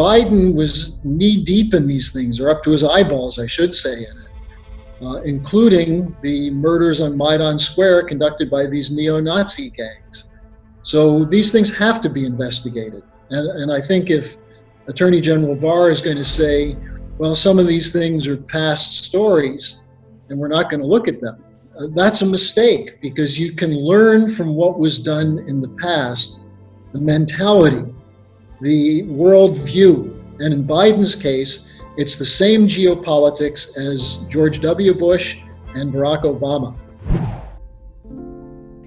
Biden was knee deep in these things, or up to his eyeballs, I should say, in it, including the murders on Maidan Square conducted by these neo-Nazi gangs. So these things have to be investigated. And I think if Attorney General Barr is going to say, well, some of these things are past stories and we're not going to look at them, that's a mistake, because you can learn from what was done in the past, the mentality, the worldview. And in Biden's case, it's the same geopolitics as George W. Bush and Barack Obama.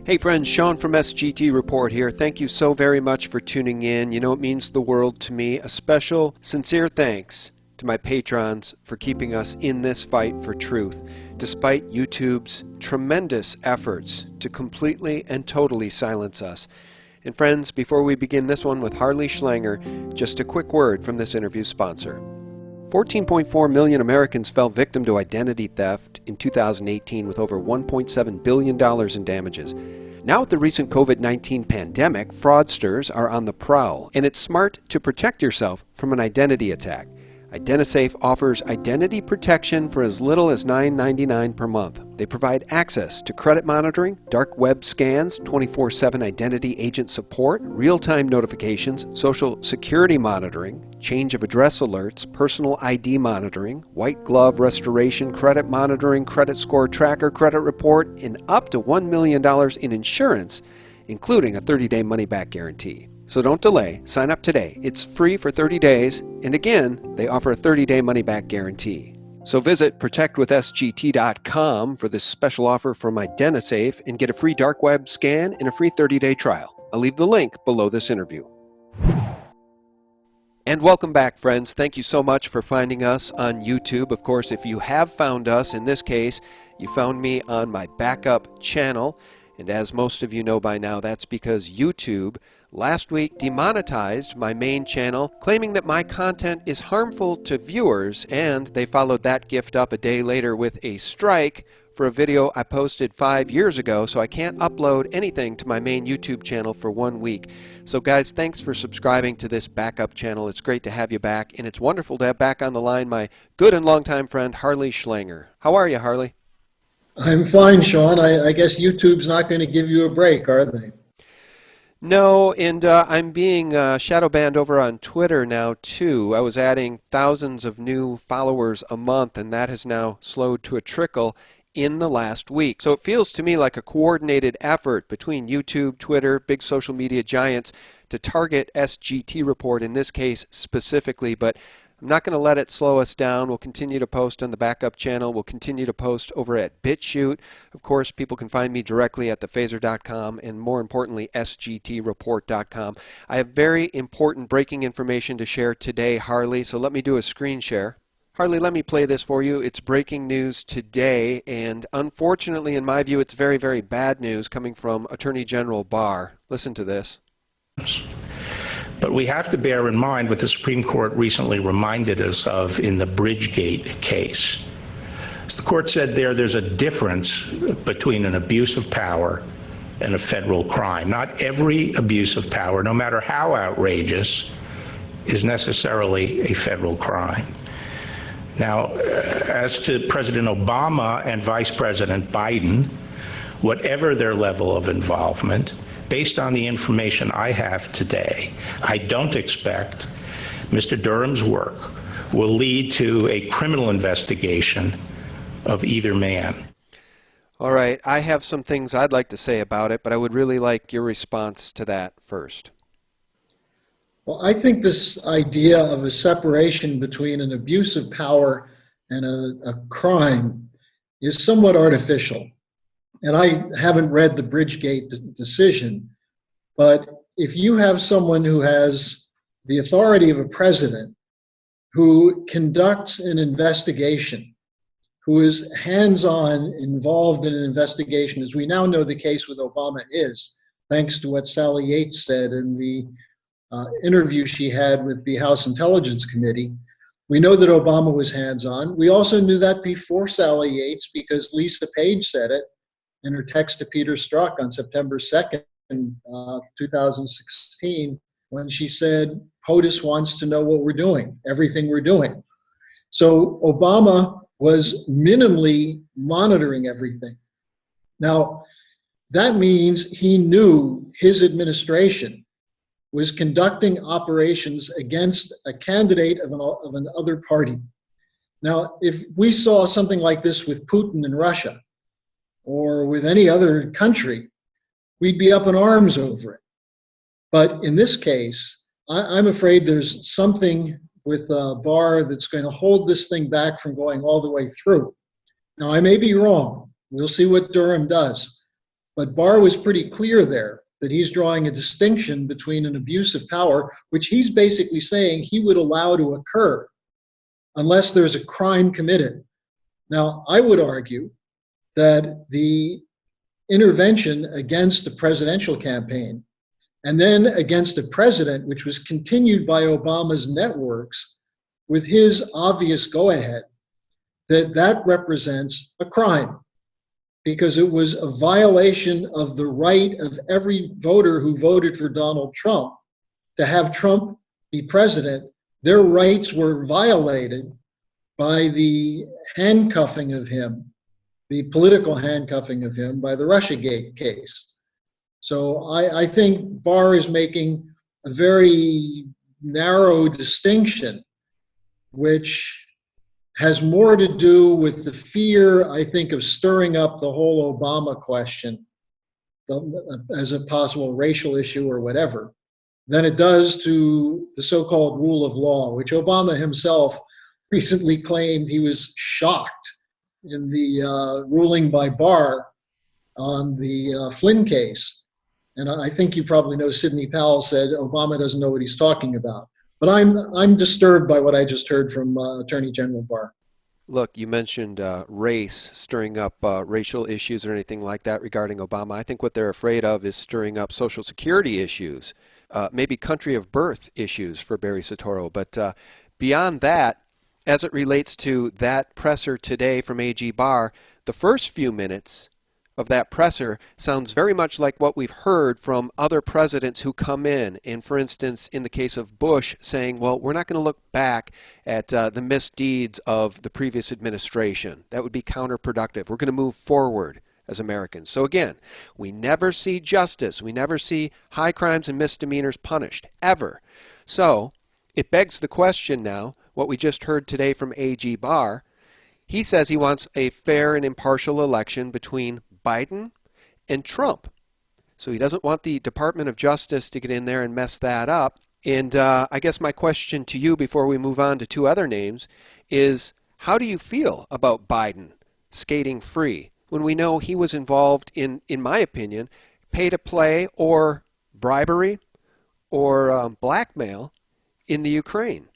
Hey friends, Sean from SGT Report here. Thank you so very much for tuning in. You know, it means the world to me. A special, sincere thanks to my patrons for keeping us in this fight for truth, despite YouTube's tremendous efforts to completely and totally silence us. And friends, before we begin this one with Harley Schlanger, just a quick word from this interview sponsor. 14.4 million Americans fell victim to identity theft in 2018 with over $1.7 billion in damages. Now with the recent COVID-19 pandemic, fraudsters are on the prowl, and it's smart to protect yourself from an identity attack. IdentiSafe offers identity protection for as little as $9.99 per month. They provide access to credit monitoring, dark web scans, 24/7 identity agent support, real-time notifications, social security monitoring, change of address alerts, personal ID monitoring, white glove restoration, credit monitoring, credit score tracker, credit report, and up to $1 million in insurance, including a 30-day money-back guarantee. So don't delay. Sign up today. It's free for 30 days. And again, they offer a 30-day money-back guarantee. So visit protectwithsgt.com for this special offer from IdentiSafe and get a free dark web scan and a free 30-day trial. I'll leave the link below this interview. And welcome back, friends. Thank you so much for finding us on YouTube. Of course, if you have found us, in this case, you found me on my backup channel. And as most of you know by now, that's because YouTube last week demonetized my main channel, claiming that my content is harmful to viewers, and they followed that gift up a day later with a strike for a video I posted 5 years ago, so I can't upload anything to my main YouTube channel for 1 week. So guys, thanks for subscribing to this backup channel. It's great to have you back, and it's wonderful to have back on the line my good and longtime friend, Harley Schlanger. How are you, Harley? I'm fine, Sean. I guess YouTube's not going to give you a break, are they? No, and I'm being shadow banned over on Twitter now, too. I was adding thousands of new followers a month, and that has now slowed to a trickle in the last week. So it feels to me like a coordinated effort between YouTube, Twitter, big social media giants to target SGT Report, in this case specifically, but I'm not going to let it slow us down. We'll continue to post on the backup channel. We'll continue to post over at BitChute. Of course, people can find me directly at thephaser.com and, more importantly, sgtreport.com. I have very important breaking information to share today, Harley, so let me do a screen share. Harley, let me play this for you. It's breaking news today, and unfortunately, in my view, it's very, very bad news coming from Attorney General Barr. Listen to this. But we have to bear in mind what the Supreme Court recently reminded us of in the Bridgegate case. As the court said there's a difference between an abuse of power and a federal crime. Not every abuse of power, no matter how outrageous, is necessarily a federal crime. Now, as to President Obama and Vice President Biden, whatever their level of involvement, based on the information I have today, I don't expect Mr. Durham's work will lead to a criminal investigation of either man. All right, I have some things I'd like to say about it, but I would really like your response to that first. Well, I think this idea of a separation between an abuse of power and a crime is somewhat artificial. And I haven't read the Bridgegate decision, but if you have someone who has the authority of a president, who conducts an investigation, who is hands-on involved in an investigation, as we now know the case with Obama is, thanks to what Sally Yates said in the interview she had with the House Intelligence Committee. We know that Obama was hands-on. We also knew that before Sally Yates because Lisa Page said it in her text to Peter Strzok on September 2nd, 2016, when she said, POTUS wants to know what we're doing, everything we're doing. So Obama was minimally monitoring everything. Now, that means he knew his administration was conducting operations against a candidate of an other party. Now, if we saw something like this with Putin in Russia or with any other country, we'd be up in arms over it. But in this case, I'm afraid there's something with Barr that's going to hold this thing back from going all the way through. Now, I may be wrong. We'll see what Durham does. But Barr was pretty clear there that he's drawing a distinction between an abuse of power, which he's basically saying he would allow to occur unless there's a crime committed. Now, I would argue that the intervention against the presidential campaign and then against a president, which was continued by Obama's networks with his obvious go-ahead, that represents a crime, because it was a violation of the right of every voter who voted for Donald Trump to have Trump be president. Their rights were violated by the handcuffing of him, the political handcuffing of him by the Russiagate case. So I think Barr is making a very narrow distinction, which has more to do with the fear, I think, of stirring up the whole Obama question as a possible racial issue or whatever, than it does to the so-called rule of law, which Obama himself recently claimed he was shocked in the ruling by Barr on the Flynn case. And I think you probably know Sidney Powell said Obama doesn't know what he's talking about. But I'm disturbed by what I just heard from Attorney General Barr. Look, you mentioned race, stirring up racial issues or anything like that regarding Obama. I think what they're afraid of is stirring up Social Security issues, maybe country of birth issues for Barry Soetoro. But beyond that, as it relates to that presser today from AG Barr, the first few minutes of that presser sounds very much like what we've heard from other presidents who come in. And for instance, in the case of Bush, saying, well, we're not going to look back at the misdeeds of the previous administration. That would be counterproductive. We're going to move forward as Americans. So again, we never see justice. We never see high crimes and misdemeanors punished, ever. So it begs the question now, what we just heard today from AG Barr. He says he wants a fair and impartial election between Biden and Trump. So he doesn't want the Department of Justice to get in there and mess that up. And I guess my question to you before we move on to two other names is, how do you feel about Biden skating free when we know he was involved in my opinion, pay-to-play or bribery or blackmail in the Ukraine?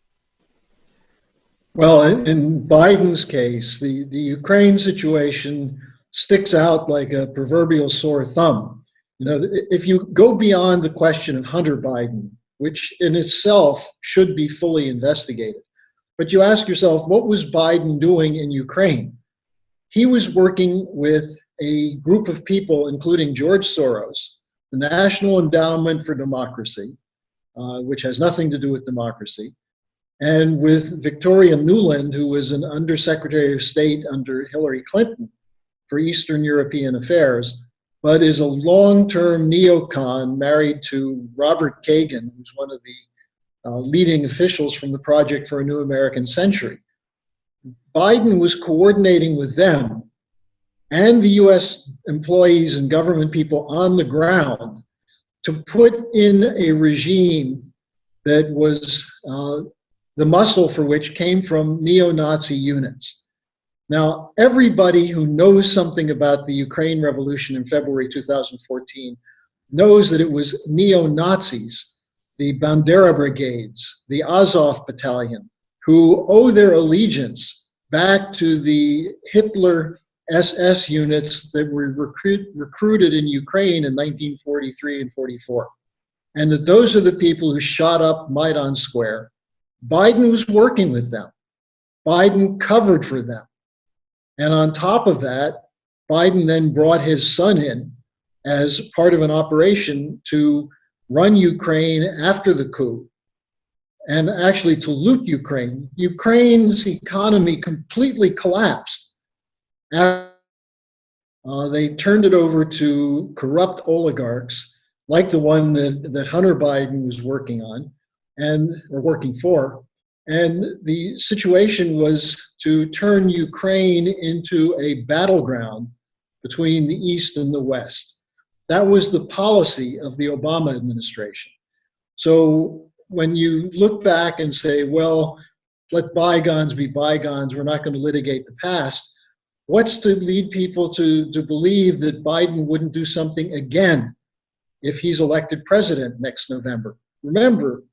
Well, in Biden's case, the Ukraine situation sticks out like a proverbial sore thumb. You know, if you go beyond the question of Hunter Biden, which in itself should be fully investigated, but you ask yourself, what was Biden doing in Ukraine? He was working with a group of people, including George Soros, the National Endowment for Democracy, which has nothing to do with democracy, and with Victoria Nuland, who was an Undersecretary of State under Hillary Clinton for Eastern European Affairs, but is a long-term neocon married to Robert Kagan, who's one of the leading officials from the Project for a New American Century. Biden was coordinating with them and the US employees and government people on the ground to put in a regime that was the muscle for which came from neo-Nazi units. Now, everybody who knows something about the Ukraine revolution in February 2014 knows that it was neo-Nazis, the Bandera brigades, the Azov battalion, who owe their allegiance back to the Hitler SS units that were recruited in Ukraine in 1943 and 44. And that those are the people who shot up Maidan Square. Biden was working with them. Biden covered for them. And on top of that, Biden then brought his son in as part of an operation to run Ukraine after the coup and actually to loot Ukraine. Ukraine's economy completely collapsed. They turned it over to corrupt oligarchs like the one that Hunter Biden was working on or working for. And the situation was to turn Ukraine into a battleground between the East and the West. That was the policy of the Obama administration. So when you look back and say, well, let bygones be bygones, we're not going to litigate the past, what's to lead people to believe that Biden wouldn't do something again if he's elected president next November? Remember,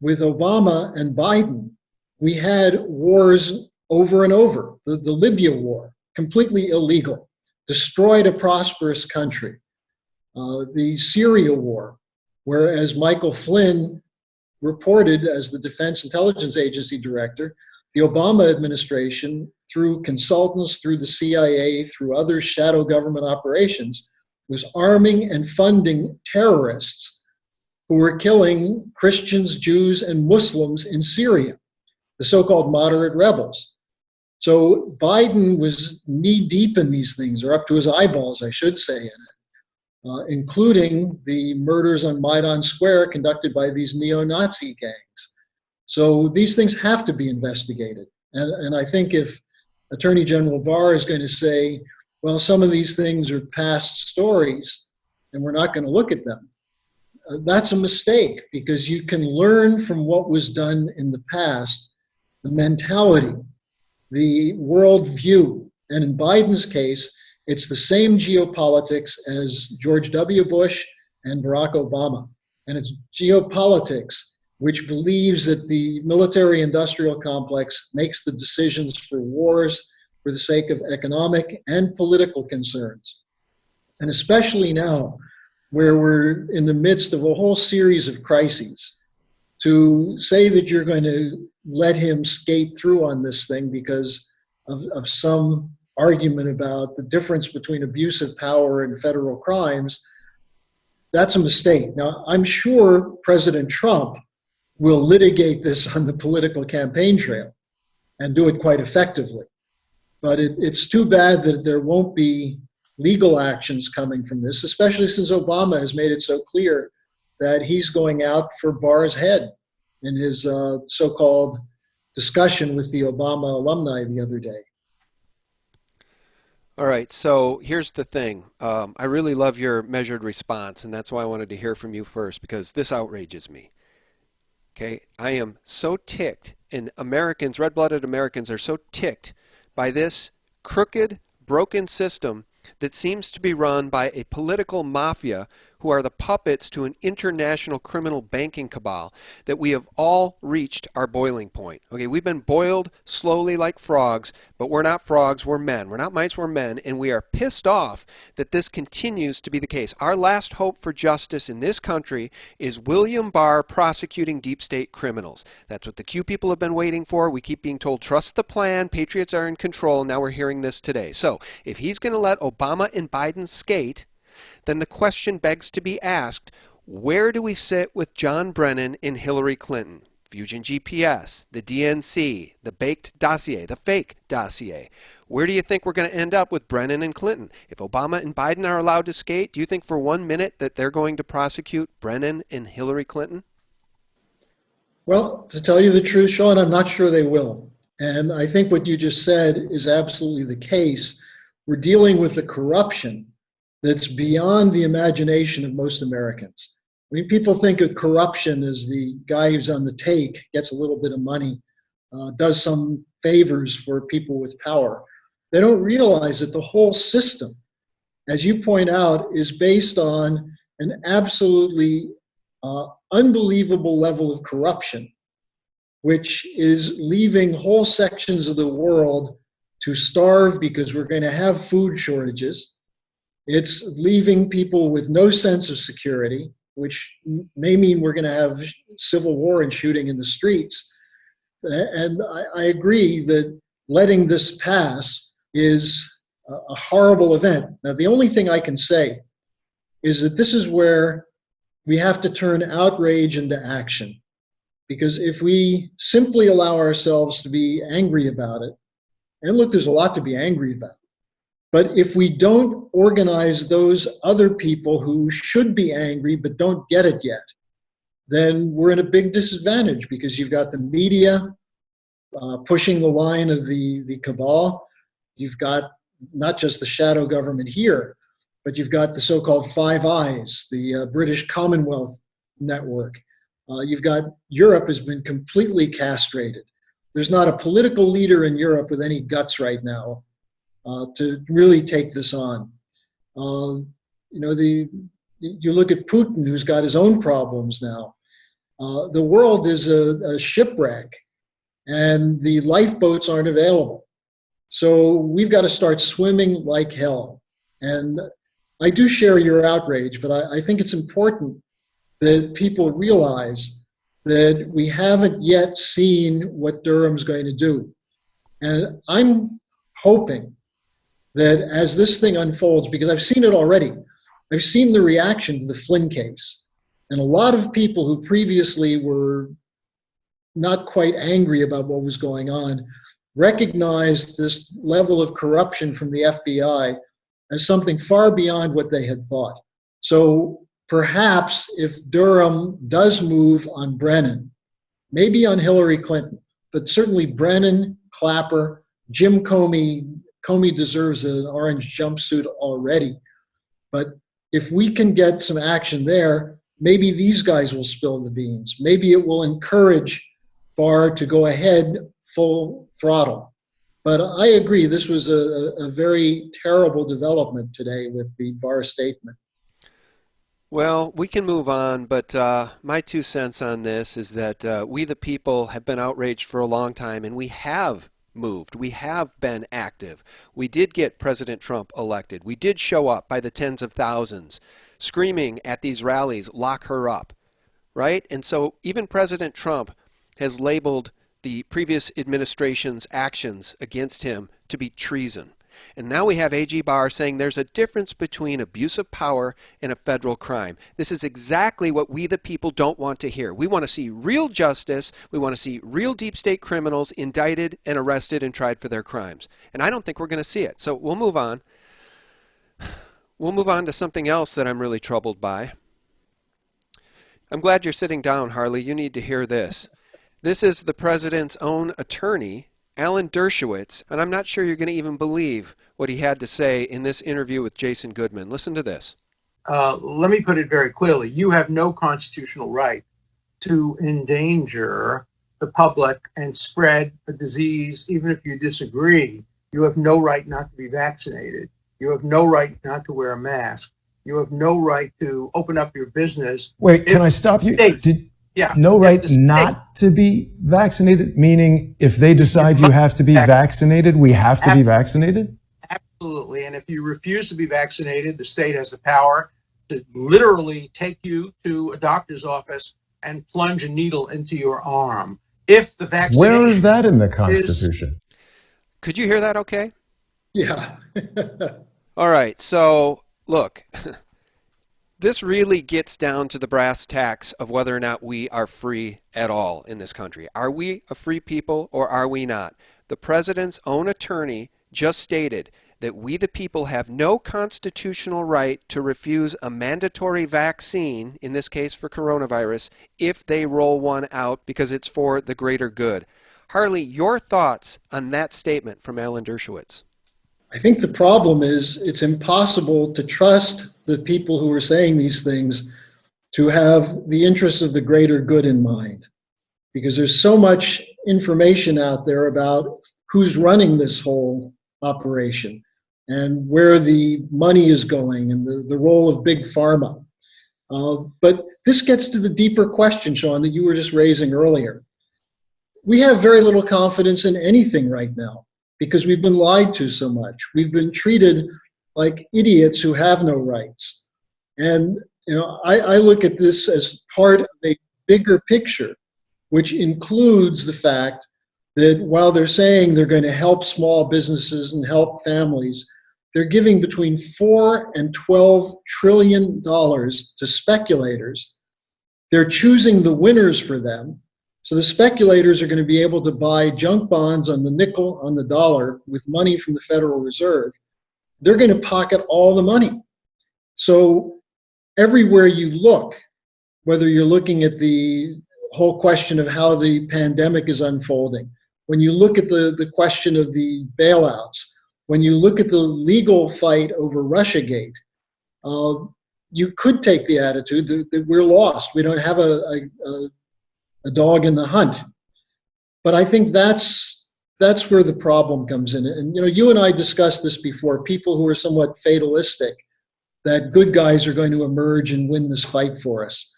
with Obama and Biden, we had wars over and over. The Libya war, completely illegal, destroyed a prosperous country. The Syria war, whereas Michael Flynn reported as the Defense Intelligence Agency director, the Obama administration, through consultants, through the CIA, through other shadow government operations, was arming and funding terrorists who were killing Christians, Jews, and Muslims in Syria, the so-called moderate rebels. So Biden was knee-deep in these things, or up to his eyeballs, I should say, in it, including the murders on Maidan Square conducted by these neo-Nazi gangs. So these things have to be investigated. And I think if Attorney General Barr is going to say, well, some of these things are past stories and we're not going to look at them, that's a mistake, because you can learn from what was done in the past, the mentality, the worldview. And in Biden's case, it's the same geopolitics as George W. Bush and Barack Obama. And it's geopolitics which believes that the military-industrial complex makes the decisions for wars for the sake of economic and political concerns. And especially now, where we're in the midst of a whole series of crises, to say that you're going to let him skate through on this thing because of some argument about the difference between abuse of power and federal crimes, that's a mistake. Now, I'm sure President Trump will litigate this on the political campaign trail and do it quite effectively. But it's too bad that there won't be legal actions coming from this, especially since Obama has made it so clear that he's going out for Barr's head in his so-called discussion with the Obama alumni the other day. All right, so here's the thing. I really love your measured response, and that's why I wanted to hear from you first, because this outrages me. Okay, I am so ticked, and Americans, red-blooded Americans, are so ticked by this crooked, broken system that seems to be run by a political mafia who are the puppets to an international criminal banking cabal, that we have all reached our boiling point. Okay, we've been boiled slowly like frogs, but we're not frogs, we're men. We're not mice, we're men, and we are pissed off that this continues to be the case. Our last hope for justice in this country is William Barr prosecuting deep state criminals. That's what the Q people have been waiting for. We keep being told, trust the plan, patriots are in control. Now we're hearing this today. So if he's going to let Obama and Biden skate, then the question begs to be asked, where do we sit with John Brennan and Hillary Clinton? Fusion GPS, the DNC, the baked dossier, the fake dossier. Where do you think we're going to end up with Brennan and Clinton? If Obama and Biden are allowed to skate, do you think for 1 minute that they're going to prosecute Brennan and Hillary Clinton? Well, to tell you the truth, Sean, I'm not sure they will. And I think what you just said is absolutely the case. We're dealing with the corruption that's beyond the imagination of most Americans. I mean, people think of corruption as the guy who's on the take, gets a little bit of money, does some favors for people with power. They don't realize that the whole system, as you point out, is based on an absolutely unbelievable level of corruption, which is leaving whole sections of the world to starve because we're going to have food shortages. It's leaving people with no sense of security, which may mean we're going to have civil war and shooting in the streets. And I agree that letting this pass is a horrible event. Now, the only thing I can say is that this is where we have to turn outrage into action. Because if we simply allow ourselves to be angry about it, and look, there's a lot to be angry about, but if we don't organize those other people who should be angry but don't get it yet, then we're in a big disadvantage, because you've got the media pushing the line of the cabal. You've got not just the shadow government here, but you've got the so-called Five Eyes, the British Commonwealth network. You've got Europe has been completely castrated. There's not a political leader in Europe with any guts right now to really take this on. You know, you look at Putin, who's got his own problems now. The world is a shipwreck, and the lifeboats aren't available. So we've got to start swimming like hell. And I do share your outrage, but I think it's important that people realize that we haven't yet seen what Durham's going to do. And I'm hoping that as this thing unfolds, because I've seen it already, I've seen the reaction to the Flynn case. And a lot of people who previously were not quite angry about what was going on recognized this level of corruption from the FBI as something far beyond what they had thought. So perhaps if Durham does move on Brennan, maybe on Hillary Clinton, but certainly Brennan, Clapper, Jim Comey. Comey deserves an orange jumpsuit already. But if we can get some action there, maybe these guys will spill the beans. Maybe it will encourage Barr to go ahead full throttle. But I agree, this was a very terrible development today with the Barr statement. Well, we can move on, but my 2 cents on this is that we the people have been outraged for a long time, and we have moved. We have been active. We did get President Trump elected. We did show up by the tens of thousands, screaming at these rallies, "Lock her up," right? And so even President Trump has labeled the previous administration's actions against him to be treason. And now we have AG Barr saying there's a difference between abuse of power and a federal crime. This is exactly what we the people don't want to hear. We want to see real justice. We want to see real deep state criminals indicted and arrested and tried for their crimes. And I don't think we're going to see it. So we'll move on. We'll move on to something else that I'm really troubled by. I'm glad you're sitting down, Harley. You need to hear this. This is the president's own attorney, Alan Dershowitz, and I'm not sure you're going to even believe what he had to say in this interview with Jason Goodman. Listen to this. Let me put it very clearly. You have no constitutional right to endanger the public and spread a disease, even if you disagree. You have no right not to be vaccinated. You have no right not to wear a mask. You have no right to open up your business. Wait, can I stop you? Yeah. No right not to be vaccinated, meaning if they decide you have to be vaccinated, we have to be vaccinated? Absolutely. And if you refuse to be vaccinated, the state has the power to literally take you to a doctor's office and plunge a needle into your arm. If the vaccination Where is that in the Constitution? Could you hear that okay? Yeah. All right. So, look. This really gets down to the brass tacks of whether or not we are free at all in this country. Are we a free people or are we not? The president's own attorney just stated that we the people have no constitutional right to refuse a mandatory vaccine, in this case for coronavirus, if they roll one out because it's for the greater good. Harley, your thoughts on that statement from Alan Dershowitz? I think the problem is it's impossible to trust the people who are saying these things to have the interests of the greater good in mind, because there's so much information out there about who's running this whole operation and where the money is going and the role of big pharma. But this gets to the deeper question, Sean, that you were just raising earlier. We have very little confidence in anything right now because we've been lied to so much. We've been treated like idiots who have no rights. And I look at this as part of a bigger picture, which includes the fact that while they're saying they're going to help small businesses and help families, they're giving between $4 and $12 trillion to speculators. They're choosing the winners for them. So the speculators are going to be able to buy junk bonds on the nickel, on the dollar, with money from the Federal Reserve. They're going to pocket all the money. So everywhere you look, whether you're looking at the whole question of how the pandemic is unfolding, when you look at the question of the bailouts, when you look at the legal fight over Russiagate, you could take the attitude that we're lost. We don't have a dog in the hunt. But I think that's where the problem comes in. And you know, you and I discussed this before, people who are somewhat fatalistic, that good guys are going to emerge and win this fight for us.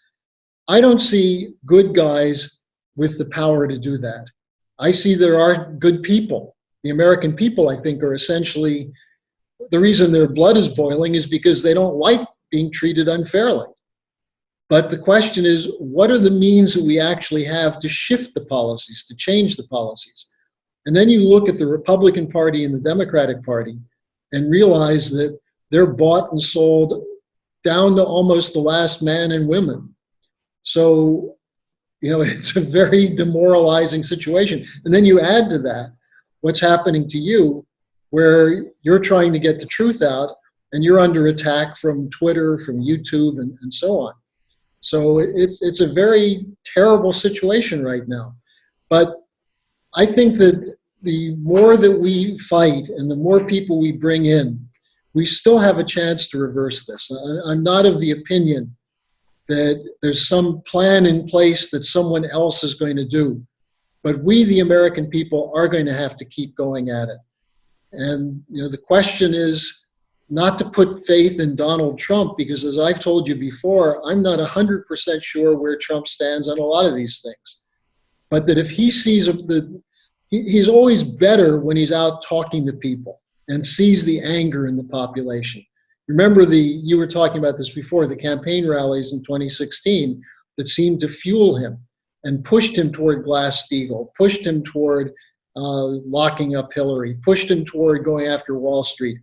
I don't see good guys with the power to do that. I see there are good people. The American people, I think, are essentially, the reason their blood is boiling is because they don't like being treated unfairly. But the question is, what are the means that we actually have to shift the policies, to change the policies? And then you look at the Republican Party and the Democratic Party and realize that they're bought and sold down to almost the last man and women. So, you know, it's a very demoralizing situation. And then you add to that what's happening to you, where you're trying to get the truth out and you're under attack from Twitter, from YouTube, and so on. So it's a very terrible situation right now. But I think that the more that we fight and the more people we bring in, we still have a chance to reverse this. I'm not of the opinion that there's some plan in place that someone else is going to do. But we, the American people, are going to have to keep going at it. And you know, the question is not to put faith in Donald Trump, because as I've told you before, I'm not 100% sure where Trump stands on a lot of these things. But that if he sees he's always better when he's out talking to people and sees the anger in the population. Remember you were talking about this before, the campaign rallies in 2016 that seemed to fuel him and pushed him toward Glass-Steagall, pushed him toward locking up Hillary, pushed him toward going after Wall Street.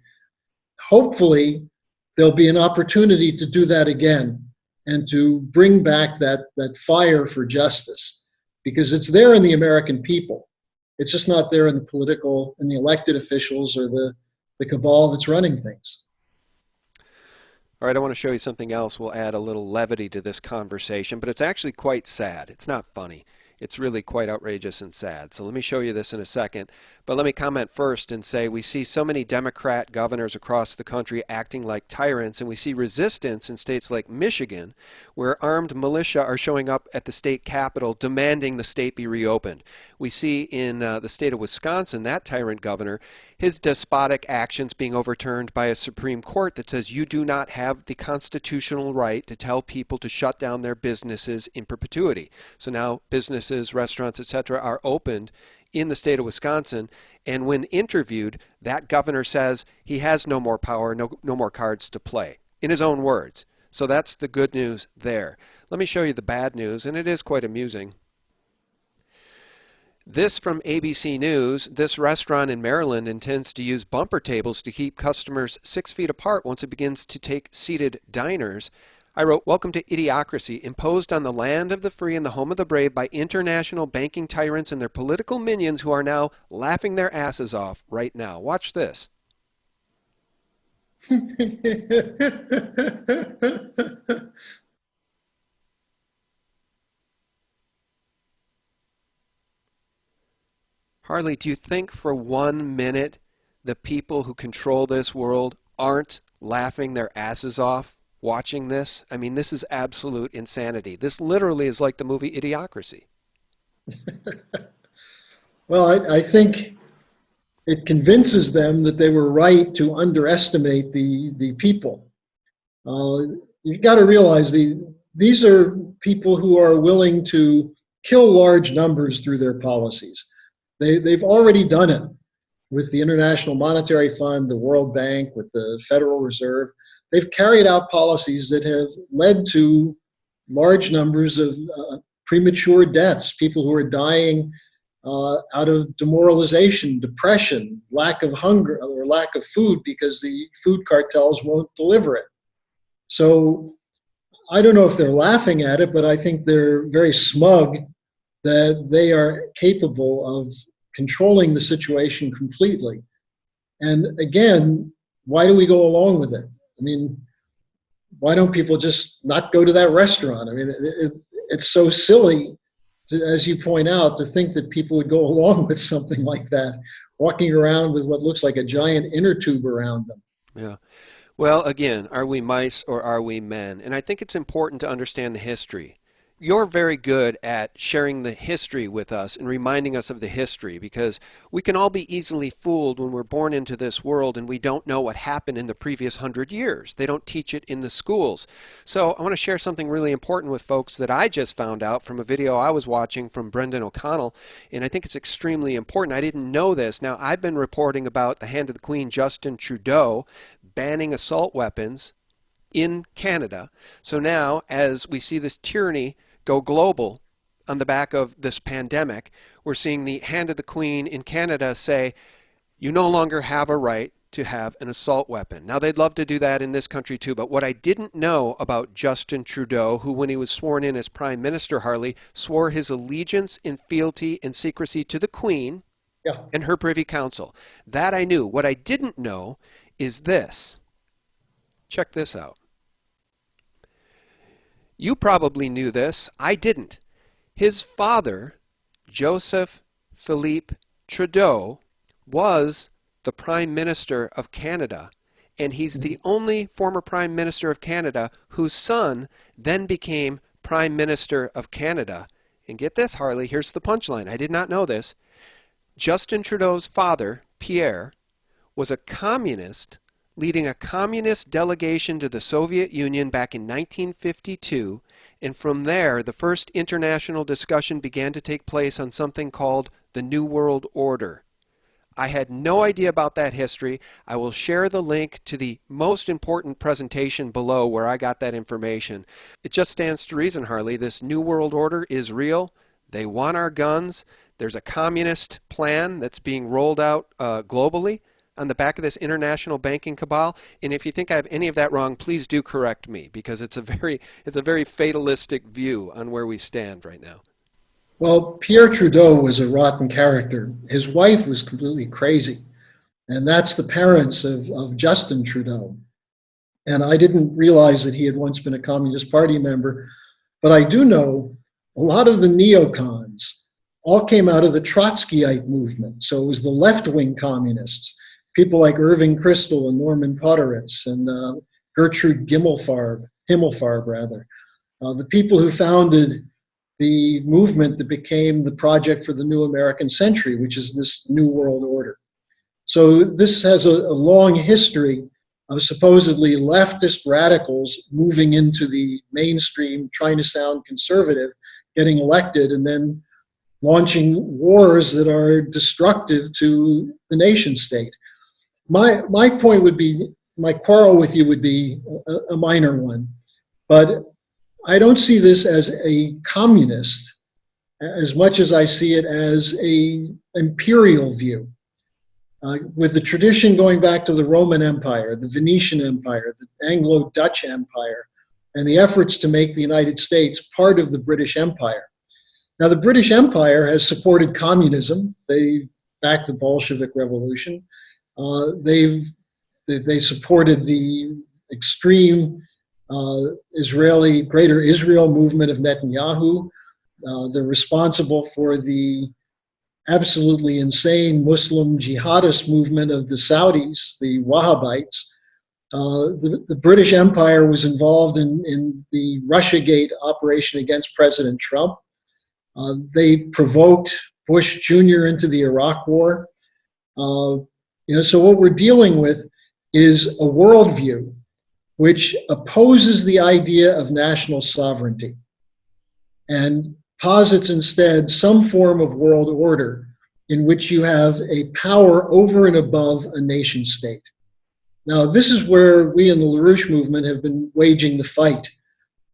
Hopefully, there'll be an opportunity to do that again and to bring back that fire for justice, because it's there in the American people. It's just not there in the political and the elected officials or the cabal that's running things. All right, I want to show you something else. We'll add a little levity to this conversation, but it's actually quite sad. It's not funny. It's really quite outrageous and sad. So let me show you this in a second. But let me comment first and say we see so many Democrat governors across the country acting like tyrants, and we see resistance in states like Michigan, where armed militia are showing up at the state capitol demanding the state be reopened. We see in the state of Wisconsin, that tyrant governor, his despotic actions being overturned by a Supreme Court that says you do not have the constitutional right to tell people to shut down their businesses in perpetuity. So now businesses, restaurants, etc. are opened in the state of Wisconsin, and when interviewed, that governor says he has no more power, no more cards to play, in his own words. So that's the good news there. Let me show you the bad news, and it is quite amusing. This from ABC News. This restaurant in Maryland intends to use bumper tables to keep customers 6 feet apart once it begins to take seated diners. I wrote, "Welcome to idiocracy, imposed on the land of the free and the home of the brave by international banking tyrants and their political minions who are now laughing their asses off right now." Watch this. Harley, do you think for 1 minute the people who control this world aren't laughing their asses off watching this? I mean, this is absolute insanity. This literally is like the movie Idiocracy. Well, I think it convinces them that they were right to underestimate the people. You've got to realize these are people who are willing to kill large numbers through their policies. They've already done it with the International Monetary Fund, the World Bank, with the Federal Reserve. They've carried out policies that have led to large numbers of premature deaths, people who are dying out of demoralization, depression, lack of hunger, or lack of food because the food cartels won't deliver it. So I don't know if they're laughing at it, but I think they're very smug that they are capable of controlling the situation completely. And again, why do we go along with it? I mean, why don't people just not go to that restaurant? I mean, it's so silly, as you point out, to think that people would go along with something like that, walking around with what looks like a giant inner tube around them. Yeah. Well, again, are we mice or are we men? And I think it's important to understand the history. You're very good at sharing the history with us and reminding us of the history, because we can all be easily fooled when we're born into this world and we don't know what happened in the previous 100 years. They don't teach it in the schools. So I want to share something really important with folks that I just found out from a video I was watching from Brendan O'Connell, and I think it's extremely important. I didn't know this. Now, I've been reporting about the Hand of the Queen, Justin Trudeau, banning assault weapons in Canada. So now, as we see this tyranny go global on the back of this pandemic, we're seeing the Hand of the Queen in Canada say, you no longer have a right to have an assault weapon. Now, they'd love to do that in this country too, but what I didn't know about Justin Trudeau, who when he was sworn in as Prime Minister, Harley, swore his allegiance in fealty and secrecy to the Queen and her Privy Council. That I knew. What I didn't know is this. Check this out. You probably knew this. I didn't. His father, Joseph Philippe Trudeau, was the Prime Minister of Canada, and he's the only former Prime Minister of Canada whose son then became Prime Minister of Canada. And get this, Harley, here's the punchline. I did not know this. Justin Trudeau's father, Pierre, was a communist leading a communist delegation to the Soviet Union back in 1952, and from there the first international discussion began to take place on something called the New World Order. I had no idea about that history. I will share the link to the most important presentation below where I got that information. It just stands to reason, Harley, this New World Order is real. They want our guns. There's a communist plan that's being rolled out globally on the back of this international banking cabal. And if you think I have any of that wrong, please do correct me, because it's a very fatalistic view on where we stand right now. Well, Pierre Trudeau was a rotten character. His wife was completely crazy. And that's the parents of Justin Trudeau. And I didn't realize that he had once been a Communist Party member. But I do know a lot of the neocons all came out of the Trotskyite movement. So it was the left-wing communists. People like Irving Kristol and Norman Podhoretz and Gertrude Himmelfarb, the people who founded the movement that became the Project for the New American Century, which is this New World Order. So this has a long history of supposedly leftist radicals moving into the mainstream, trying to sound conservative, getting elected, and then launching wars that are destructive to the nation state. My point would be, my quarrel with you would be a minor one, but I don't see this as a communist as much as I see it as an imperial view. With the tradition going back to the Roman Empire, the Venetian Empire, the Anglo-Dutch Empire, and the efforts to make the United States part of the British Empire. Now, the British Empire has supported communism. They backed the Bolshevik Revolution. They supported the extreme Israeli, Greater Israel movement of Netanyahu. They're responsible for the absolutely insane Muslim jihadist movement of the Saudis, the Wahhabites. The British Empire was involved in the Russiagate operation against President Trump. They provoked Bush Jr. into the Iraq War. So what we're dealing with is a worldview which opposes the idea of national sovereignty and posits instead some form of world order in which you have a power over and above a nation state. Now, this is where we in the LaRouche movement have been waging the fight,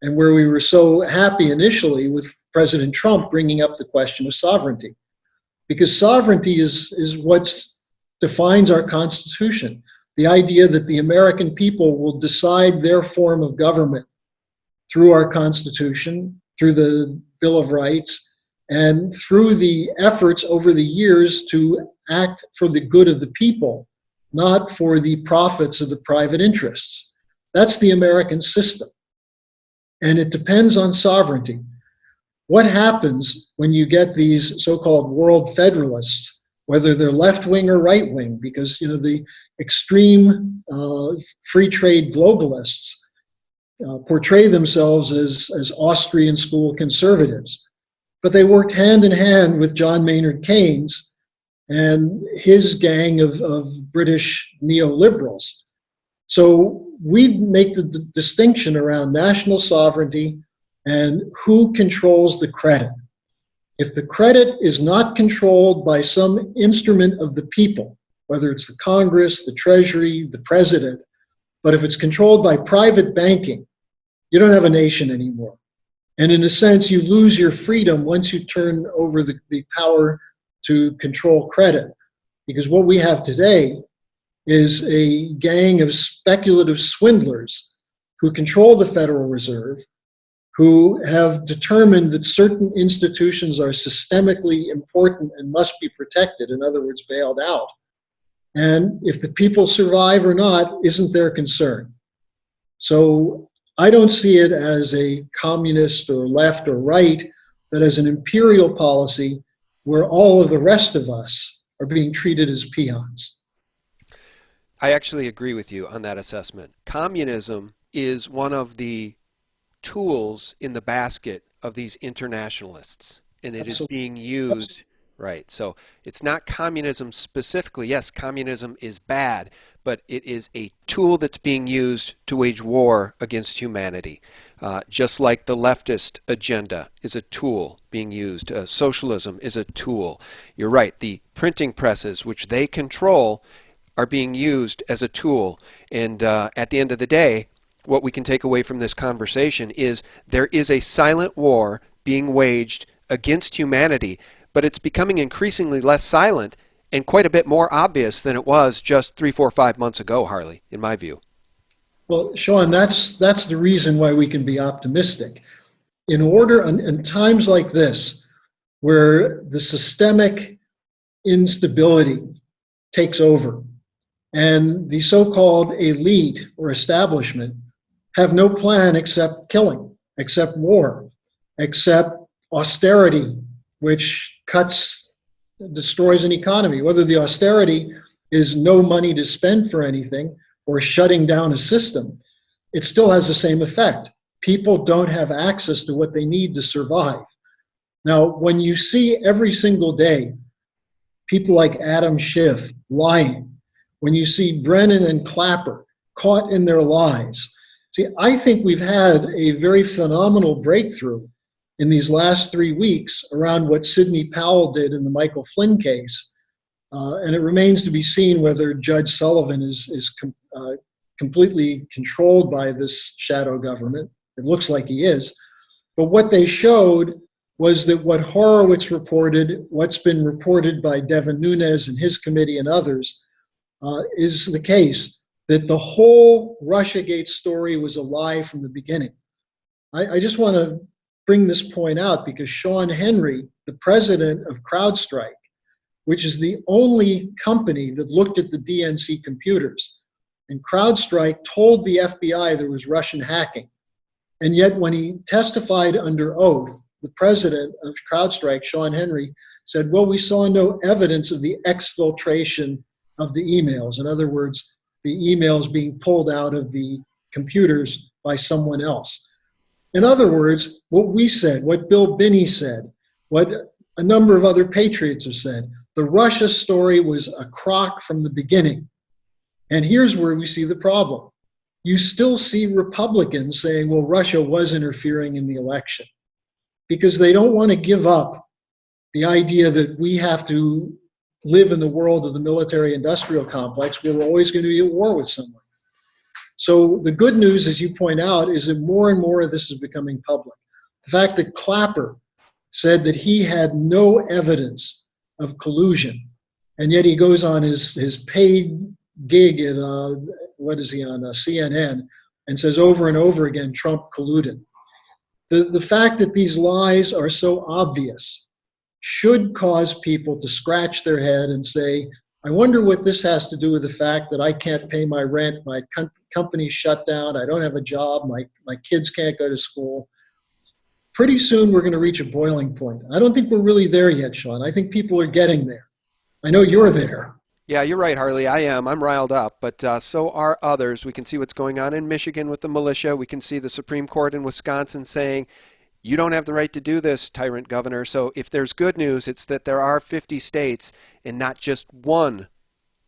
and where we were so happy initially with President Trump bringing up the question of sovereignty. because sovereignty is what defines our Constitution. The idea that the American people will decide their form of government through our Constitution, through the Bill of Rights, and through the efforts over the years to act for the good of the people, not for the profits of the private interests. That's the American system. And it depends on sovereignty. What happens when you get these so-called world federalists, whether they're left-wing or right-wing, because the extreme free trade globalists portray themselves as Austrian school conservatives, but they worked hand in hand with John Maynard Keynes and his gang of British neoliberals. So we make the distinction around national sovereignty and who controls the credit. If the credit is not controlled by some instrument of the people, whether it's the Congress, the Treasury, the President, but if it's controlled by private banking, you don't have a nation anymore. And in a sense, you lose your freedom once you turn over the power to control credit. Because what we have today is a gang of speculative swindlers who control the Federal Reserve, who have determined that certain institutions are systemically important and must be protected, in other words, bailed out. And if the people survive or not isn't their concern. So I don't see it as a communist or left or right, but as an imperial policy where all of the rest of us are being treated as peons. I actually agree with you on that assessment. Communism is one of the tools in the basket of these internationalists, and it is being used, right? So it's not communism specifically. Yes, communism is bad, but it is a tool that's being used to wage war against humanity. Just like the leftist agenda is a tool being used. Socialism is a tool. You're right, the printing presses, which they control, are being used as a tool. And at the end of the day, what we can take away from this conversation is there is a silent war being waged against humanity, but it's becoming increasingly less silent and quite a bit more obvious than it was just 3, 4, 5 months ago, Harley, in my view. Well, Sean, that's the reason why we can be optimistic. In times like this, where the systemic instability takes over and the so-called elite or establishment have no plan except killing, except war, except austerity, which destroys an economy. Whether the austerity is no money to spend for anything or shutting down a system, it still has the same effect. People don't have access to what they need to survive. Now, when you see every single day people like Adam Schiff lying, when you see Brennan and Clapper caught in their lies, see, I think we've had a very phenomenal breakthrough in these last 3 weeks around what Sidney Powell did in the Michael Flynn case. And it remains to be seen whether Judge Sullivan is completely controlled by this shadow government. It looks like he is. But what they showed was that what Horowitz reported, what's been reported by Devin Nunes and his committee and others, is the case, that the whole Russiagate story was a lie from the beginning. I just want to bring this point out because Sean Henry, the president of CrowdStrike, which is the only company that looked at the DNC computers, and CrowdStrike told the FBI there was Russian hacking. And yet when he testified under oath, the president of CrowdStrike, Sean Henry, said, well, we saw no evidence of the exfiltration of the emails. In other words, the emails being pulled out of the computers by someone else. In other words, what we said, what Bill Binney said, what a number of other patriots have said, the Russia story was a crock from the beginning. And here's where we see the problem. You still see Republicans saying, well, Russia was interfering in the election, because they don't want to give up the idea that we have to live in the world of the military-industrial complex where we're always going to be at war with someone. So the good news, as you point out, is that more and more of this is becoming public. The fact that Clapper said that he had no evidence of collusion. And yet he goes on his paid gig at, what is he on, CNN, and says over and over again, Trump colluded. The fact that these lies are so obvious should cause people to scratch their head and say, I wonder what this has to do with the fact that I can't pay my rent, my company's shut down, I don't have a job, my kids can't go to school. Pretty soon we're going to reach a boiling point. I don't think we're really there yet, Sean. I think people are getting there. I know you're there. Yeah, you're right, Harley. I am. I'm riled up, but so are others. We can see what's going on in Michigan with the militia. We can see the Supreme Court in Wisconsin saying, you don't have the right to do this, tyrant governor. So if there's good news, it's that there are 50 states and not just one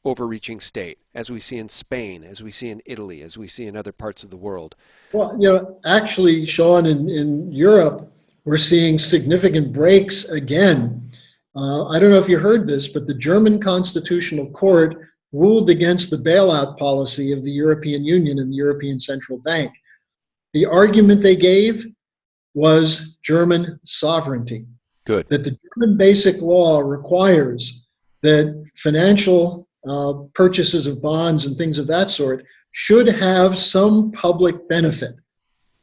overreaching state, as we see in Spain, as we see in Italy, as we see in other parts of the world. Well, actually, Sean, in Europe, we're seeing significant breaks again. I don't know if you heard this, but the German Constitutional Court ruled against the bailout policy of the European Union and the European Central Bank. The argument they gave was German sovereignty. Good. That the German basic law requires that financial purchases of bonds and things of that sort should have some public benefit.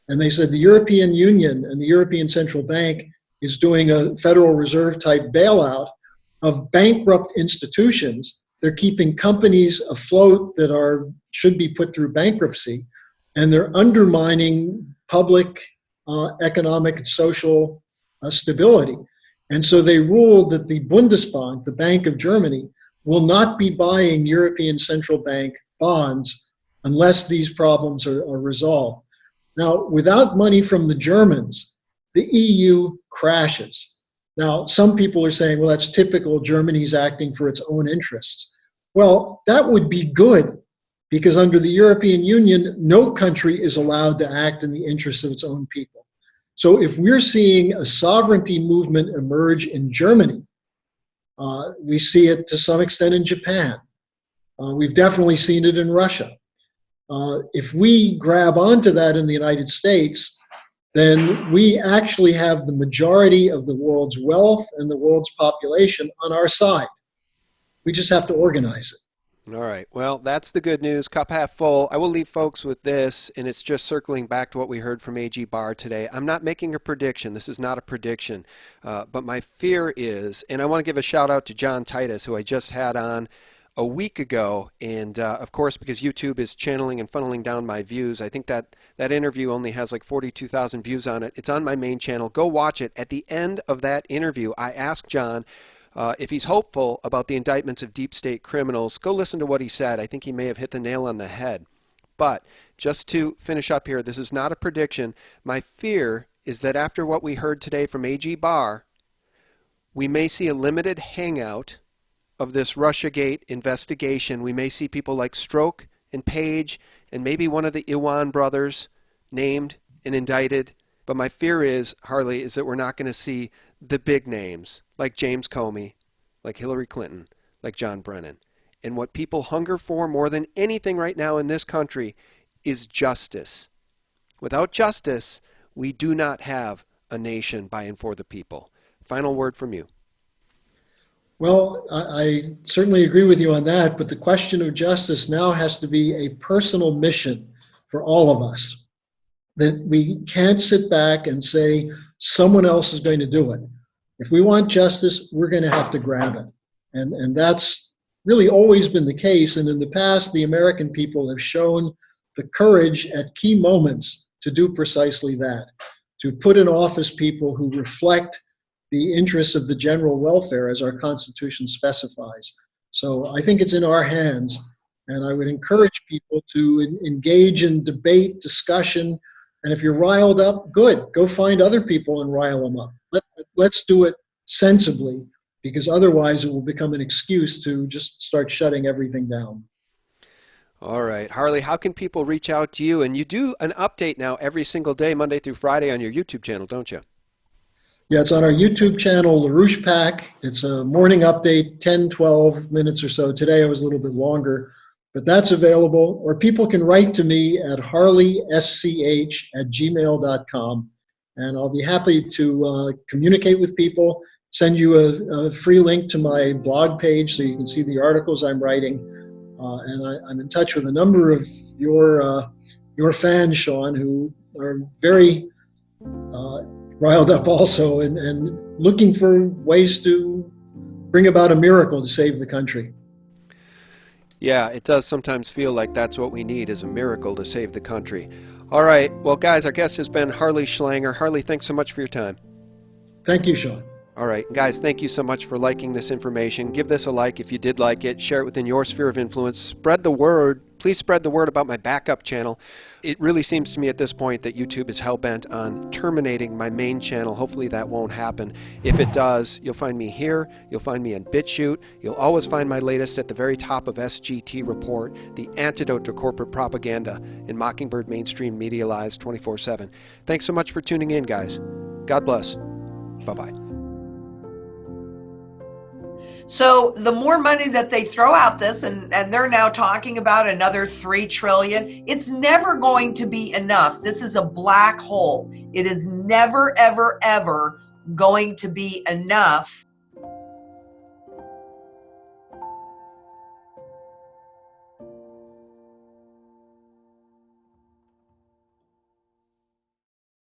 And they said the European Union and the European Central Bank is doing a Federal Reserve type bailout of bankrupt institutions. They're keeping companies afloat that should be put through bankruptcy, and they're undermining public economic and social stability. And so they ruled that the Bundesbank, the Bank of Germany, will not be buying European Central Bank bonds unless these problems are resolved. Now, without money from the Germans, the EU crashes. Now, some people are saying, well, that's typical, Germany's acting for its own interests. Well, that would be good, because under the European Union, no country is allowed to act in the interests of its own people. So if we're seeing a sovereignty movement emerge in Germany, we see it to some extent in Japan. We've definitely seen it in Russia. If we grab onto that in the United States, then we actually have the majority of the world's wealth and the world's population on our side. We just have to organize it. All right. Well, that's the good news. Cup half full. I will leave folks with this, and it's just circling back to what we heard from AG Barr today. I'm not making a prediction. This is not a prediction. But my fear is, and I want to give a shout out to John Titus, who I just had on a week ago, and of course, because YouTube is channeling and funneling down my views, I think that interview only has like 42,000 views on it. It's on my main channel. Go watch it. At the end of that interview, I asked John if he's hopeful about the indictments of deep state criminals. Go listen to what he said. I think he may have hit the nail on the head. But just to finish up here, this is not a prediction. My fear is that after what we heard today from AG Barr, we may see a limited hangout of this Russiagate investigation. We may see people like Stroke and Page and maybe one of the Iwan brothers named and indicted. But my fear is, Harley, is that we're not going to see the big names like James Comey, like Hillary Clinton, like John Brennan. And what people hunger for more than anything right now in this country is justice. Without justice, we do not have a nation by and for the people. Final word from you. Well, I certainly agree with you on that, but the question of justice now has to be a personal mission for all of us. That we can't sit back and say someone else is going to do it. If we want justice, we're going to have to grab it. And that's really always been the case. And in the past, the American people have shown the courage at key moments to do precisely that, to put in office people who reflect the interests of the general welfare as our Constitution specifies. So I think it's in our hands, and I would encourage people to engage in debate, discussion, and if you're riled up, good, go find other people and rile them up. Let's do it sensibly, because otherwise it will become an excuse to just start shutting everything down. All right. Harley, how can people reach out to you? And you do an update now every single day, Monday through Friday on your YouTube channel, don't you? Yeah, it's on our YouTube channel, LaRouche Pack. It's a morning update, 10, 12 minutes or so. Today it was a little bit longer, but that's available. Or people can write to me at harleysch@gmail.com, and I'll be happy to communicate with people send you a free link to my blog page so you can see the articles I'm writing. And I'm in touch with a number of your fans, Sean, who are very riled up also and looking for ways to bring about a miracle to save the country. Yeah, it does sometimes feel like that's what we need, is a miracle to save the country. All right. Well, guys, our guest has been Harley Schlanger. Harley, thanks so much for your time. Thank you, Sean. All right. Guys, thank you so much for liking this information. Give this a like if you did like it. Share it within your sphere of influence. Spread the word. Please spread the word about my backup channel. It really seems to me at this point that YouTube is hell-bent on terminating my main channel. Hopefully that won't happen. If it does, you'll find me here. You'll find me in BitChute. You'll always find my latest at the very top of SGT Report, the antidote to corporate propaganda in Mockingbird Mainstream Media Lies 24/7. Thanks so much for tuning in, guys. God bless. Bye-bye. So the more money that they throw out this, and they're now talking about another $3 trillion, it's never going to be enough. This is a black hole. It is never, ever, ever going to be enough